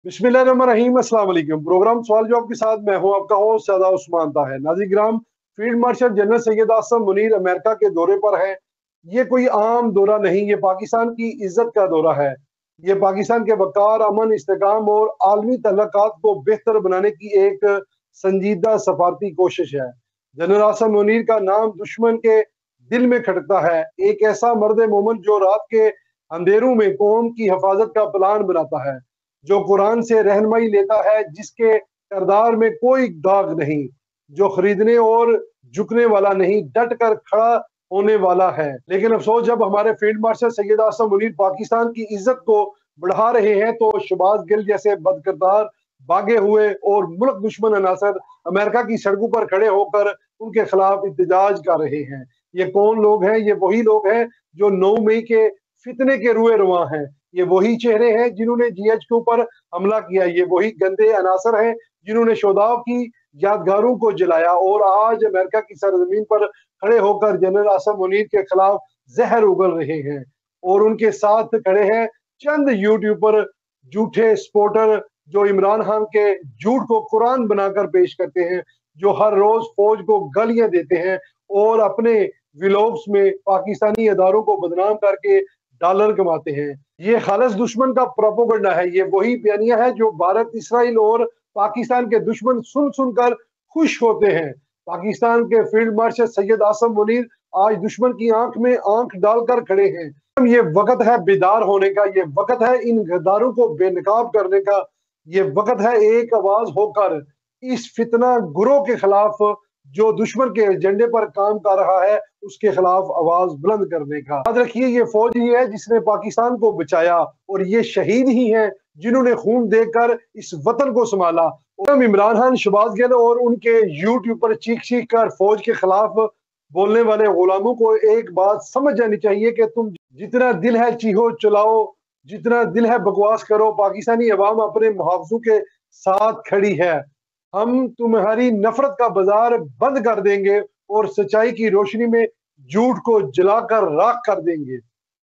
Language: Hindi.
बिस्मिल्लाहिर्रहमानिर्रहीम, अस्सलाम वालेकुम। प्रोग्राम सवाल जवाब के साथ मैं हूं आपका होस्ट सदा उस्मान ताहिर। नाज़रीन, field marshal general Syed Asim Munir America के दौरे पर हैं। ये कोई आम दौरा नहीं, ये पाकिस्तान की इज्जत का दौरा है। ये पाकिस्तान के वक़ार, अमन, इस्तेकाम और आलमी तल्लुकात को बेहतर बनाने की एक संजीदा सफारती कोशिश है। जनरल आसिम मुनीर का नाम दुश्मन के दिल में खटकता है। एक ऐसा मर्द मोमन जो रात के अंधेरों में कौम की हिफाजत का प्लान बनाता है, जो कुरान से रहनुमाई लेता है, जिसके किरदार में कोई दाग नहीं, जो खरीदने और झुकने वाला नहीं, डट कर खड़ा होने वाला है। लेकिन अफसोस, जब हमारे फील्ड मार्शल सैयद आसिम मुनीर पाकिस्तान की इज्जत को बढ़ा रहे हैं तो शहबाज गिल जैसे बदकिरदार, भागे हुए और मुल्क दुश्मन अनासर अमेरिका की सड़कों पर खड़े होकर उनके खिलाफ एहतजाज कर रहे हैं। ये कौन लोग हैं? ये वही लोग हैं जो 9 मई के फितने के रुए रुआ हैं। ये वही चेहरे हैं जिन्होंने जीएच के ऊपर हमला किया। ये वही गंदे अनासर हैं जिन्होंने शोधाव की यादगारों को जलाया और आज अमेरिका की सरजमीन पर खड़े होकर जनरल आसिम मुनीर के खिलाफ जहर उगल रहे हैं। और उनके साथ खड़े हैं चंद यूट्यूबर, झूठे स्पोर्टर, जो इमरान खान के झूठ को कुरान बनाकर पेश करते हैं, जो हर रोज फौज को गालियां देते हैं और अपने व्लॉग्स में पाकिस्तानी अदारों को बदनाम करके डॉलर कमाते हैं। ये खालिस दुश्मन का प्रोपोगंडा है। ये वही बयानिया है जो भारत, इसराइल और पाकिस्तान के दुश्मन सुन सुनकर खुश होते हैं। पाकिस्तान के फील्ड मार्शल सैयद आसिम मुनीर आज दुश्मन की आंख में आंख डालकर खड़े हैं। ये वक्त है बेदार होने का, ये वक्त है इन गद्दारों को बेनकाब करने का, ये वक्त है एक आवाज होकर इस फितना गुरों के खिलाफ, जो दुश्मन के एजेंडे पर काम कर रहा है, उसके खिलाफ आवाज बुलंद करने का। याद रखिए, ये फौज ही है जिसने पाकिस्तान को बचाया और ये शहीद ही हैं जिन्होंने खून देकर इस वतन को संभाला। और इमरान खान, शहबाज गिल और उनके यूट्यूब पर चीख चीख कर फौज के खिलाफ बोलने वाले गुलामों को एक बात समझ जानी चाहिए कि तुम जितना दिल है चीहो चलाओ, जितना दिल है बकवास करो, पाकिस्तानी अवाम अपने मुहावजों के साथ खड़ी है। हम तुम्हारी नफरत का बाजार बंद कर देंगे और सच्चाई की रोशनी में झूठ को जलाकर राख कर देंगे।